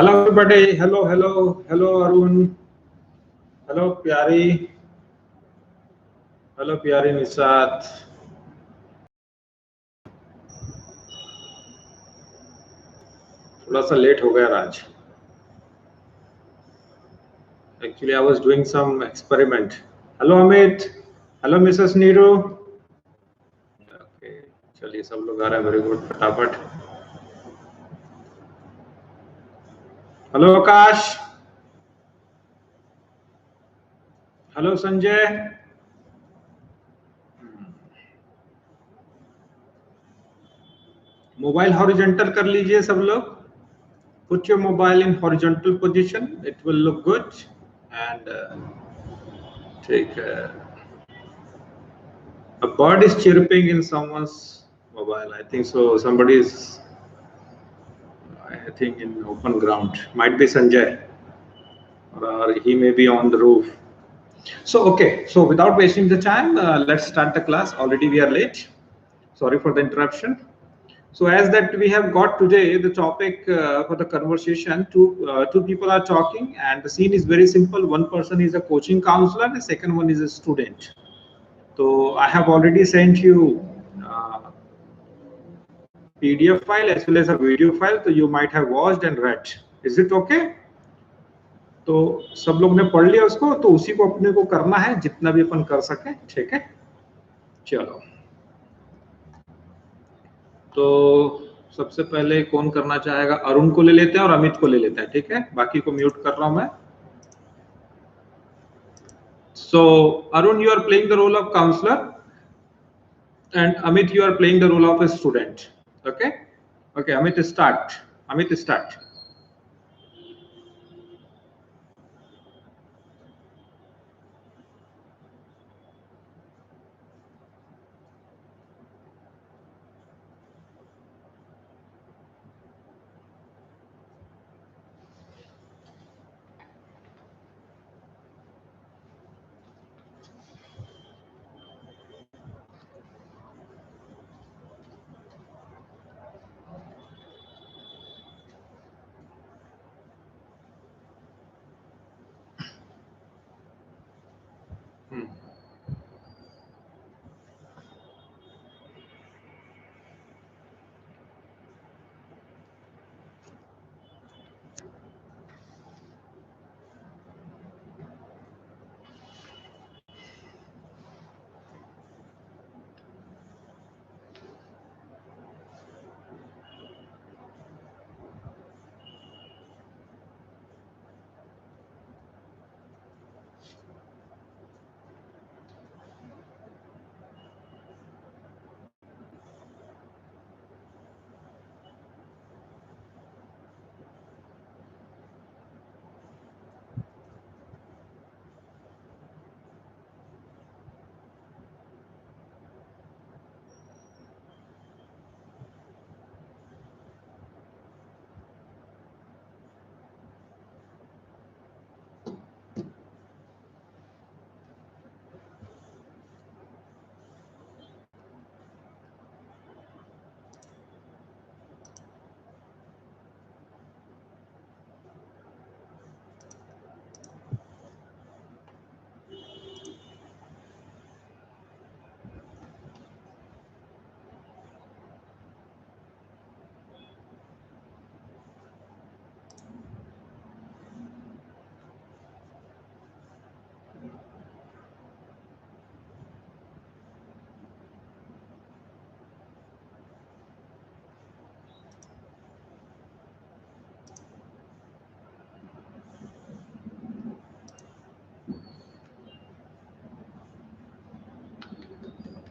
Hello everybody. Hello Arun. Hello Pyari. Hello Pyari Nisat. थोड़ा सा late हो गया आज. Actually, I was doing some experiment. Hello Amit. Hello Mrs. Neeru. Okay. चलिए सब लोग आ रहे हैं. Very good. फटाफट. Hello Akash. Hello Sanjay. Mobile horizontal कर लीजिए सब लोग. Put your mobile in horizontal position. It will look good. And take a bird is chirping in someone's mobile. I think so. Somebody is, I think, in open ground. Might be Sanjay, or he may be on the roof. So okay. So without wasting the time, let's start the class. Already we are late. Sorry for the interruption. So as that we have got today the topic for the conversation. Two people are talking, and the scene is very simple. One person is a coaching counselor, the second one is a student. So I have already sent you PDF file as well as a video file. So you might have watched and read. Is it okay? तो सब लोग ने पढ़ लिया उसको, तो उसी को अपने को करना है जितना भी अपन कर सके. ठीक है, चलो. तो सबसे पहले कौन करना चाहेगा? अरुण को ले लेते हैं और अमित को ले लेते हैं. ठीक है, बाकी को म्यूट कर रहा हूं मैं. So Arun, you are playing the role of counselor, and Amit, you are playing the role of a student. Okay, okay. Amit, start. Amit, start.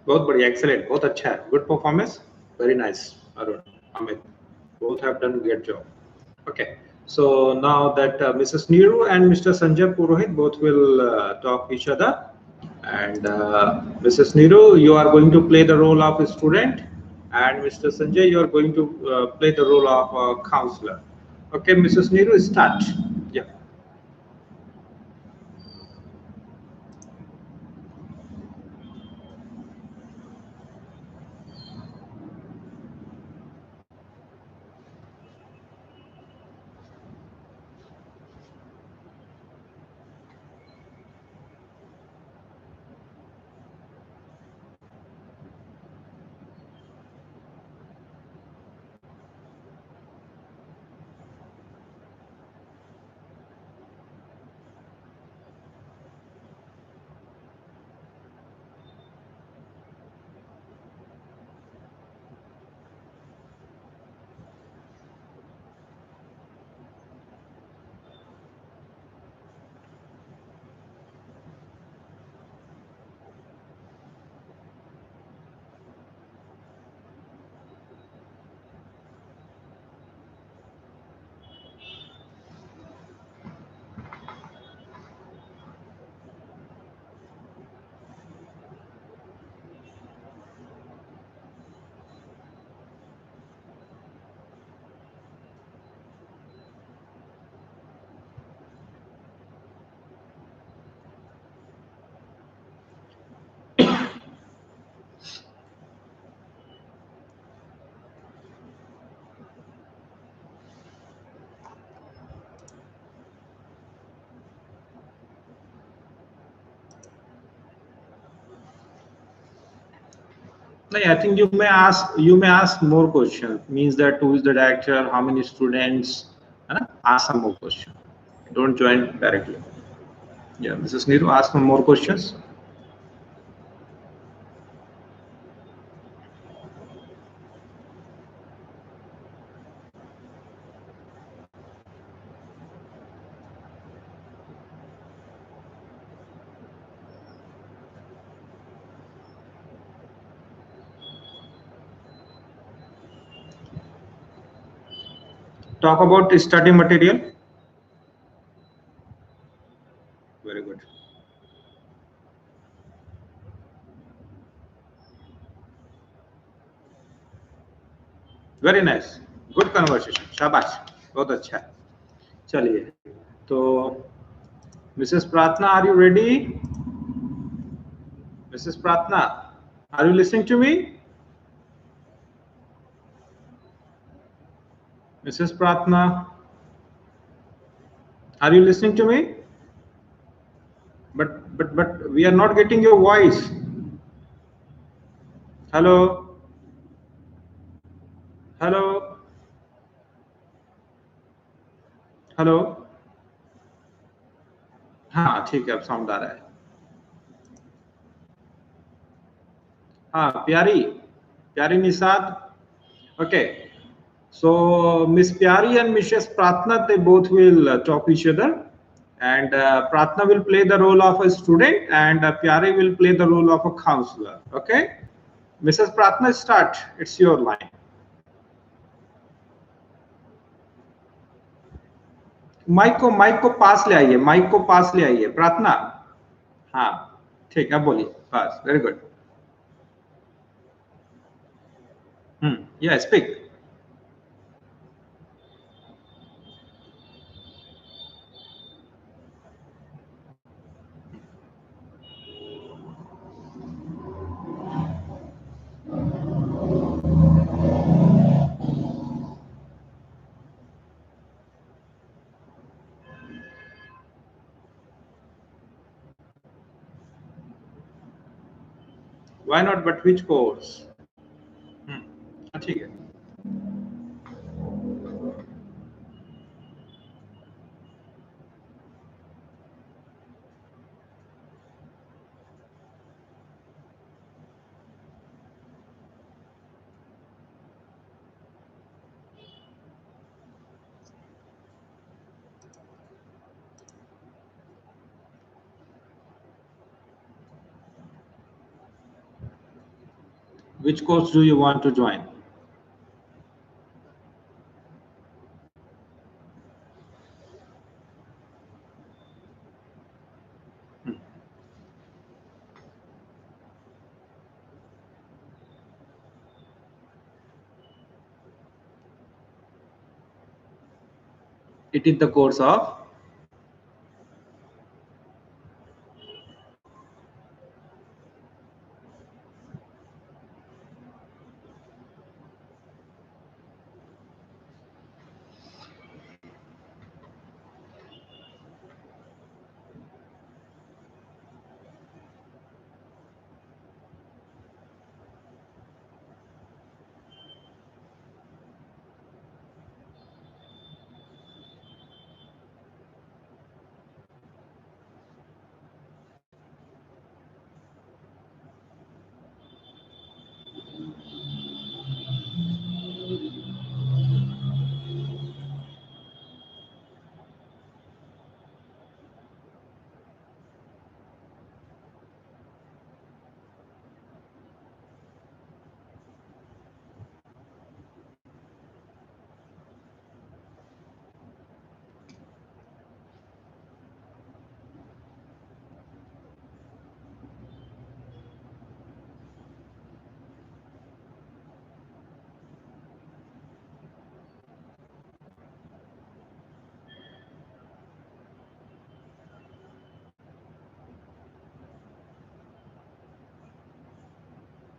बहुत बढ़िया, excellent, बहुत अच्छा है. Good performance, very nice. Arun, Amit, both have done great job. Okay, so now that Mrs. Neeru and Mr. Sanjay Purohit both will talk each other, and Mrs. Neeru, you are going to play the role of a student, and Mr. Sanjay, you are going to play the role of a counselor. Okay, Mrs. Neeru, start. Yeah. No, I think you may ask more questions. Means that who is the director, how many students, ask some more questions. Don't join directly. Yeah, Mrs. Neeru, ask some more questions. Talk about study material. Very good. Very nice. Good conversation. शाबाश. बहुत अच्छा है. चलिए. तो Mrs. Pratna, are you ready? Mrs. Pratna, are you listening to me? Mrs. Pratna, are you listening to me? But we are not getting your voice. Hello. Hello. Hello. हाँ ठीक है, अब साउंड आ रहा है. हाँ प्यारी, प्यारी Nishad. Okay, so Miss Pyari and Mrs. Pratna, they both will talk each other, and Pratna will play the role of a student, and Pyari will play the role of a counselor. Okay, Mrs. Pratna, start. It's your line. Mic को पास ले आइए, mic को पास ले आइए प्रार्थना. हाँ ठीक है, बोलिए. बस, वेरी गुड. या speak. Why not? But which course? ठीक है. Which course do you want to join? It is the course of.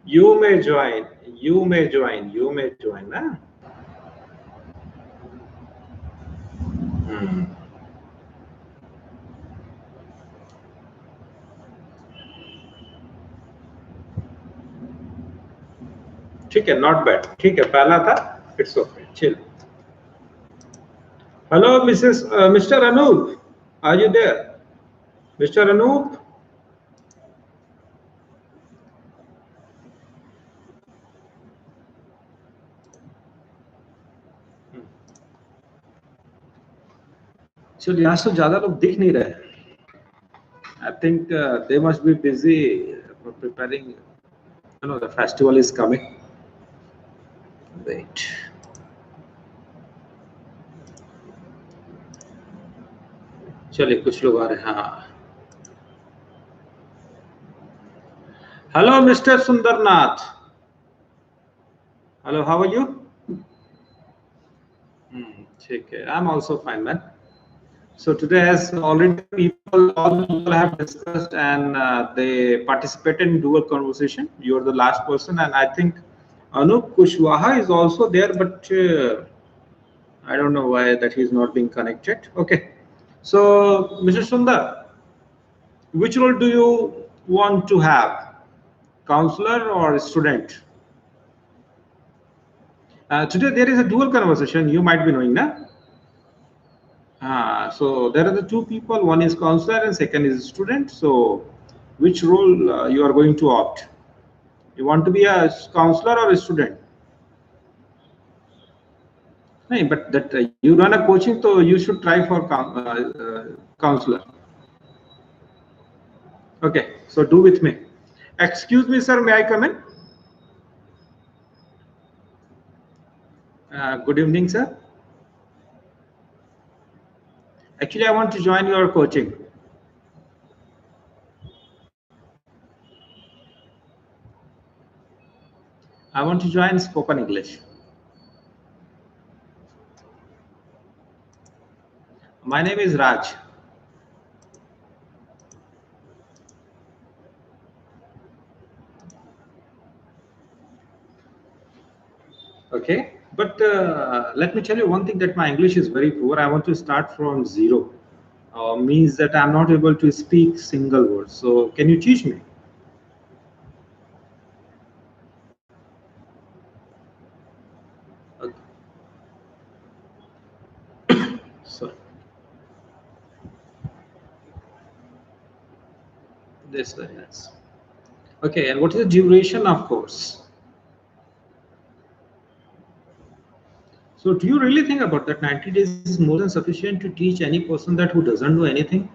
You may join. You may join. You may join. Nah? ठीक है, not bad. ठीक है, पहला था, it's okay, chill. Hello, Mr. Anup, are you there? Mr. Anup? चलिए, आज तो ज्यादा लोग दिख नहीं रहे. I think they must be busy preparing. You know, the festival is coming. Wait. चलिए, कुछ लोग आ रहे हैं. हाँ. Hello, Mr. Sundarnath. Hello, how are you? ठीक है. I'm also fine, man. So today, as already all people have discussed and they participated in dual conversation. You are the last person, and I think Anup Kushwaha is also there, but I don't know why that he's not being connected. Okay. So, Mr. Sundar, which role do you want to have, counselor or student? Today there is a dual conversation. You might be knowing, na? So there are the two people. One is counselor and second is student. So, which role you are going to opt? You want to be a counselor or a student? No, but that you run a coaching, so you should try for counselor. Okay, so do with me. Excuse me, sir, may I come in? Good evening, sir. Actually, I want to join your coaching. I want to join spoken English. My name is Raj. Okay, but let me tell you one thing, that my English is very poor. I want to start from zero. Means that I'm not able to speak single word. So can you teach me? Okay. Sorry. That's very nice. Okay, and what is the duration of course? So do you really think about that 90 days is more than sufficient to teach any person that who doesn't know anything?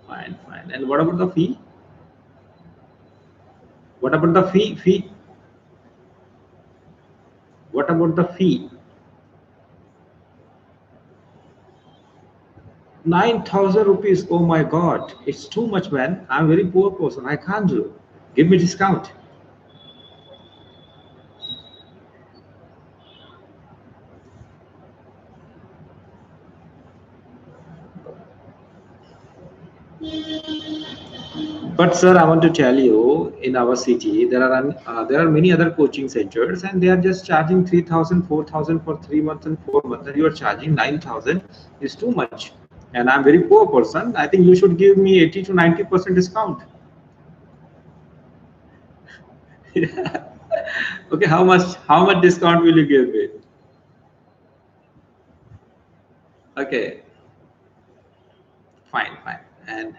Fine, fine. And what about the fee? What about the fee? What about the fee? 9,000 rupees. Oh my God, it's too much, man. I'm a very poor person. I can't do. Give me discount. But sir, I want to tell you, in our city, there are many other coaching centers, and they are just charging 3,000, 4,000 for 3 months and 4 months, and you are charging 9,000. Is too much. And I'm very poor person. I think you should give me 80 to 90% discount. Yeah. Okay, how much discount will you give me? Okay, fine, fine. And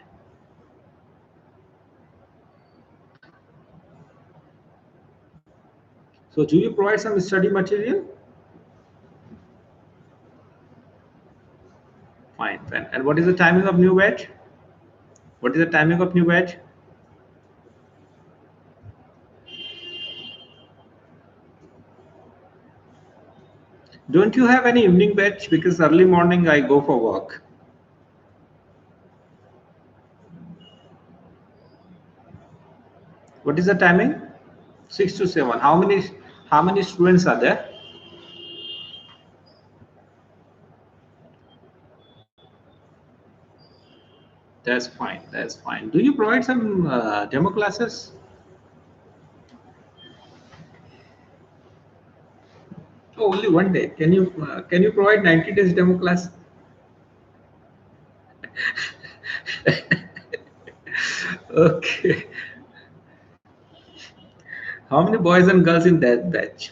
so do you provide some study material? Fine, fine. And what is the timing of new batch? What is the timing of new batch? Don't you have any evening batch? Because early morning I go for work. What is the timing? 6 to 7. How many students are there? That's fine. That's fine. Do you provide some demo classes? Oh, only one day. Can you provide 90 days demo class? Okay. How many boys and girls in that batch?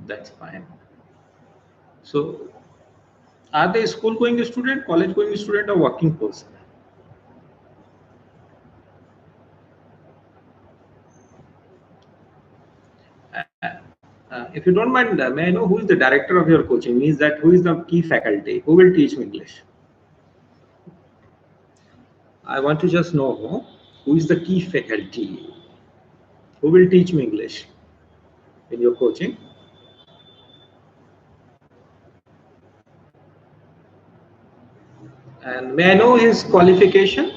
That's fine. So, are they school going student, college going student, or working person? If you don't mind, may I know who is the director of your coaching? Means that who is the key faculty? Who will teach me English? I want to just know who is the key faculty? Who will teach me English in your coaching? And may I know his qualification?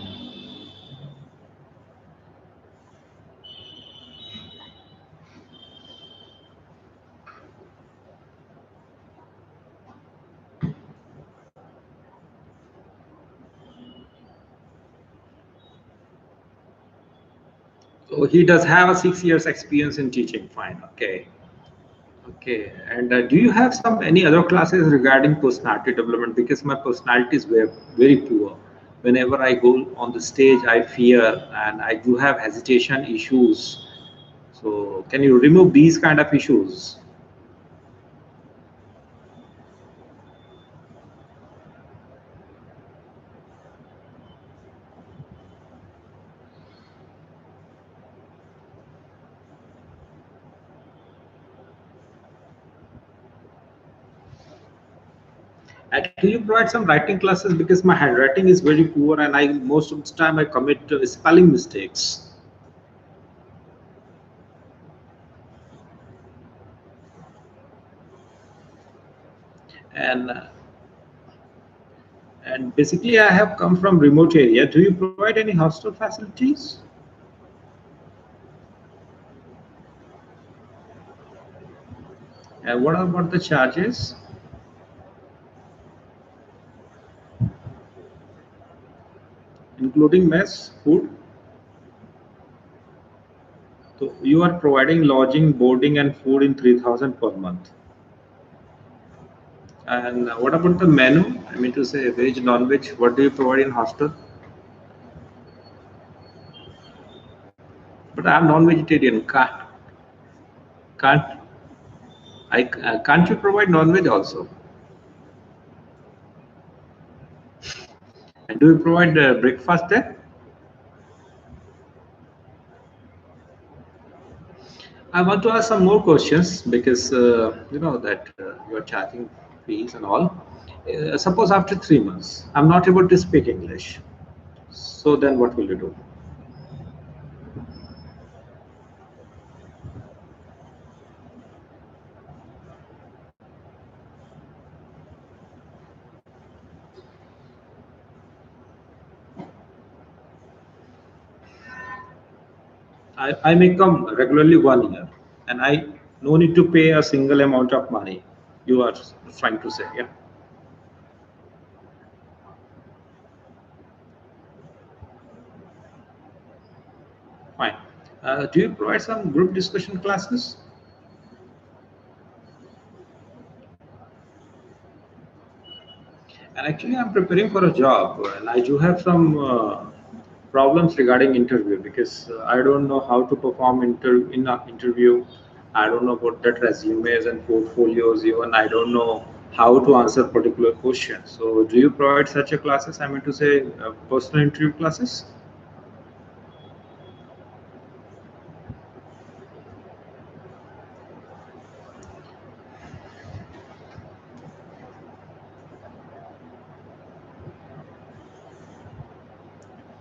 So he does have a 6 years experience in teaching. Fine. Okay. Okay. And do you have some any other classes regarding personality development? Because my personality is very poor. Whenever I go on the stage, I fear and I do have hesitation issues. So can you remove these kind of issues? And can you provide some writing classes because my handwriting is very poor and I most of the time I commit spelling mistakes. And and basically I have come from remote area. Do you provide any hostel facilities? And what about the charges, including mess, food? So you are providing lodging, boarding, and food in 3,000 per month. And what about the menu? I mean to say, veg, non-veg. What do you provide in hostel? But I'm non-vegetarian. Can't can't you provide non-veg also? And do you provide breakfast there? I want to ask some more questions because you know that you're charging fees and all. Suppose after 3 months, I'm not able to speak English. So then what will you do? I may come regularly 1 year and I no need to pay a single amount of money. You are trying to say, yeah. Fine. Do you provide some group discussion classes? And actually, I'm preparing for a job, and I do have some problems regarding interview because I don't know how to perform in an interview. I don't know about that resumes and portfolios. Even I don't know how to answer particular questions. So, do you provide such a classes? I mean to say, personal interview classes.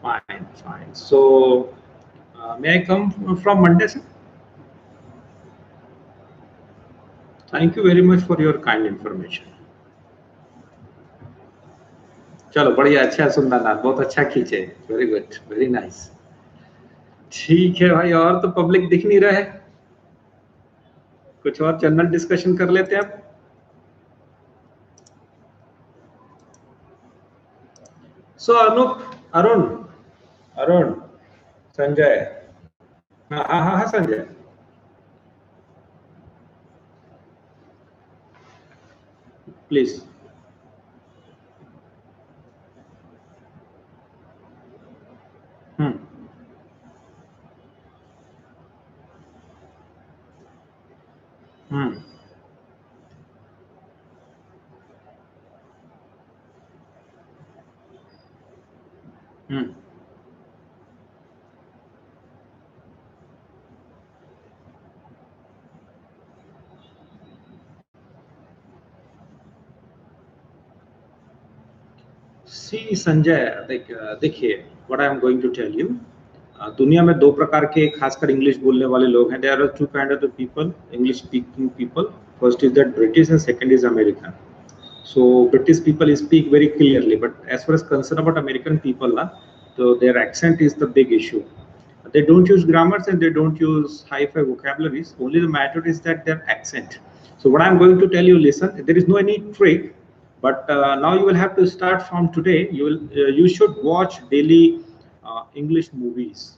Fine, fine. So, may I come from Monday, sir? Thank you very much for your kind information. चलो बढ़िया अच्छा सुनना ना बहुत अच्छा खींचे very good very nice ठीक है भाई और तो पब्लिक दिख नहीं रहा है कुछ और जनरल डिस्कशन कर लेते हैं अब सो अनूप अरुण अरुण संजय हाँ हाँ हाँ हाँ, Sanjay please. Hmm. Hmm. Hmm. See Sanjay, देखिए what I am going to tell you, दुनिया में दो प्रकार के खासकर इंग्लिश बोलने वाले लोग हैं. There are two kind of the people, English speaking people. First is that British and second is American. So British people speak very clearly, but as far as concerned about American people, so their accent is the big issue. They don't use grammars and they don't use high-fi vocabularies. Only the matter is that their accent. So what I'm going to tell you, listen, there is no any trick, but now you will have to start from today. You should watch daily English movies,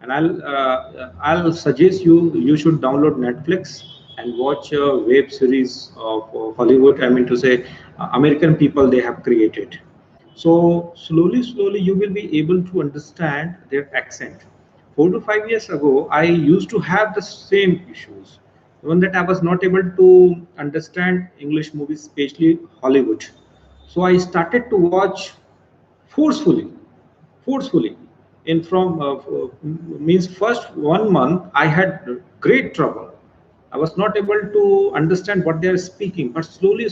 and I'll suggest you should download Netflix and watch a web series of Hollywood. I mean to say, American people they have created. So slowly you will be able to understand their accent. 4 to 5 years ago, I used to have the same issues. One that I was not able to understand English movies, especially Hollywood. So I started to watch forcefully forcefully in from means first 1 month I had great trouble. I was not able to understand what they are speaking, but slowly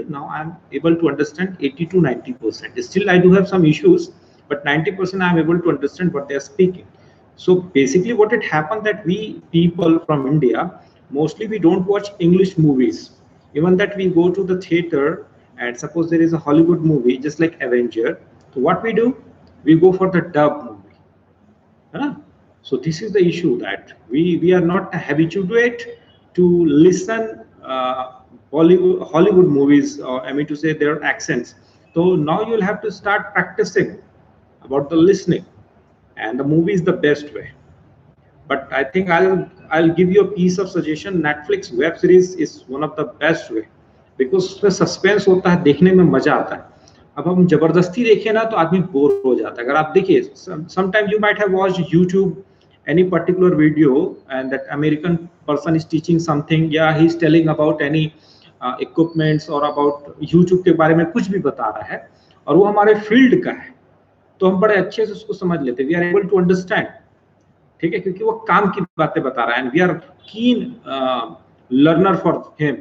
now I'm able to understand 80 to 90%. Still I do have some issues, but 90% I'm able to understand what they are speaking. So basically what it happened that we people from India, mostly we don't watch English movies. Even that we go to the theater and suppose there is a Hollywood movie just like Avenger, so what we do, we go for the dub movie. Huh? So this is the issue that we are not habituated to listen Hollywood movies, or I mean to say their accents. So now you'll have to start practicing about the listening, and the movie is the best way. But I think I'll give you a piece of suggestion. Netflix web series is one of the best way, because उसमें suspense होता है, देखने में मजा आता है. अब हम जबरदस्ती देखें ना तो आदमी बोर हो जाता है. अगर आप देखिए, sometimes you might have watched YouTube any particular video and that American person is teaching something, yeah, he is telling about any equipments or about YouTube के बारे में कुछ भी बता रहा है और वो हमारे फील्ड का है, तो हम बड़े अच्छे से उसको समझ लेते हैं. We are able to understand, ठीक है, क्योंकि वो काम की बातें बता रहा है and we are keen learner for him.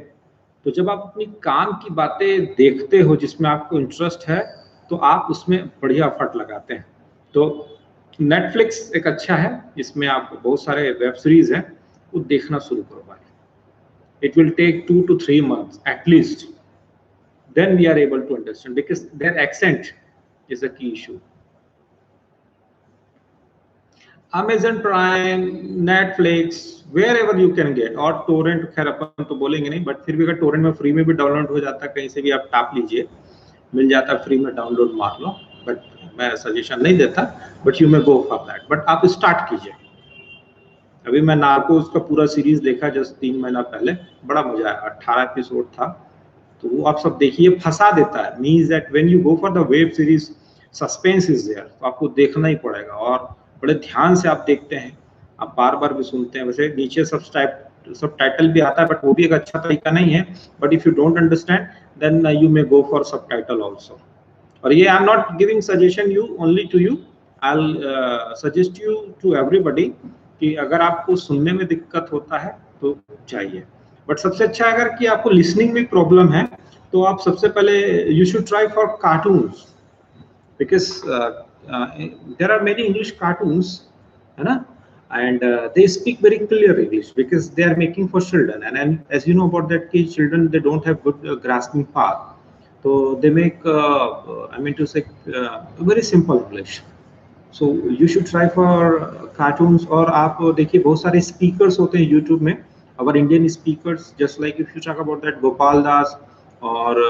तो जब आप अपनी काम की बातें देखते हो जिसमें आपको इंटरेस्ट है, तो आप उसमें बढ़िया एफर्ट लगाते हैं. तो नेटफ्लिक्स एक अच्छा है, इसमें आप बहुत सारे वेब सीरीज हैं, वो देखना शुरू करो भाई. It will take 2 to 3 months at least, then we are able to understand, because their accent is a key issue. Amazon Prime, Netflix, wherever you can get, और टोरेंट खैर अपन तो बोलेंगे नहीं, बट फिर भी अगर टोरेंट में फ्री में भी डाउनलोड हो जाता है, कहीं से भी आप टाप लीजिए, मिल जाता है फ्री में, डाउनलोड मार लो. बट मैं सजेशन नहीं देता, but you may go for that. But आप स्टार्ट कीजिए. अभी मैं नार्कोस का पूरा सीरीज देखा जस्ट 3 महीना पहले, बड़ा मजा आया. 18 एपिसोड था, तो वो आप सब देखिए, फंसा देता है. Means that when you go for the web series, suspense is there, तो आपको देखना ही पड़ेगा और बड़े ध्यान से आप देखते हैं, आप बार बार भी सुनते हैं. वैसे नीचे सब टाइटल भी आता है, बट वो भी एक अच्छा तरीका नहीं है. But if you don't understand then you may go for subtitle also. और ये I am not giving suggestion you only to you, I will suggest you to everybody कि अगर आपको सुनने में दिक्कत होता है तो चाहिए. बट सबसे अच्छा अगर कि आपको लिसनिंग में प्रॉब्लम है, तो आप सबसे पहले you should try for cartoons, because there are many English cartoons, है ना, and they speak very clear English because they are making for children, and as you know about that, kids, children, they don't have good grasping power, so they make I mean to say very simple English. So you should try for cartoons. और आप देखिए बहुत सारे speakers होते हैं YouTube में, our Indian speakers, just like if you talk about that Gopal Das और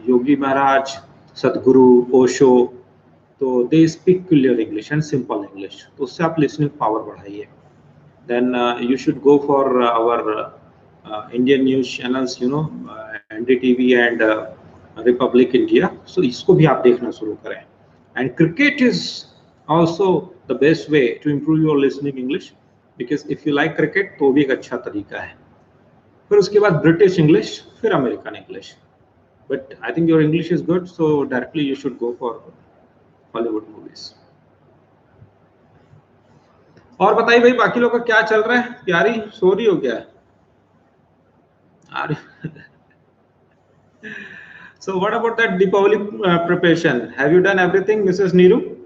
योगी महाराज, सदगुरु, ओशो, तो they speak clear English and simple English, तो उससे आप लिसनिंग पावर बढ़ाइए. Then you should go for our Indian news channels, NDTV and Republic India. So इसको भी आप देखना शुरू करें. And cricket is also the best way to improve your listening English, because if you like cricket तो भी एक अच्छा तरीका है. फिर उसके बाद British English, फिर American English. But I think your English is good, so directly you should go for Hollywood movies. और बताइए भाई, बाकी लोग का क्या चल रहा है? प्यारी सो रही हो क्या? So what about that Deepavali preparation? Have you done everything, Mrs. Neeru?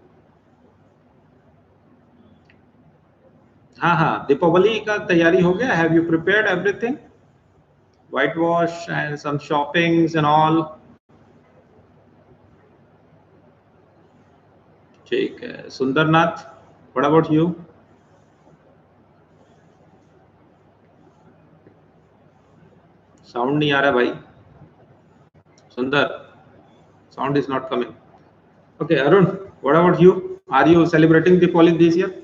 हाँ, दीपावली का तैयारी हो गया? Have you prepared everything? Whitewash and some shoppings and all. ठीक है. Sundarnath, what about you? Sound नहीं आ रहा भाई. Sundar, sound is not coming. Okay, Arun, what about you? Are you celebrating Deepavali this year?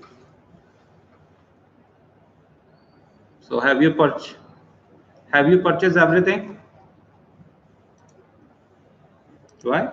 So have you purchased everything? Why?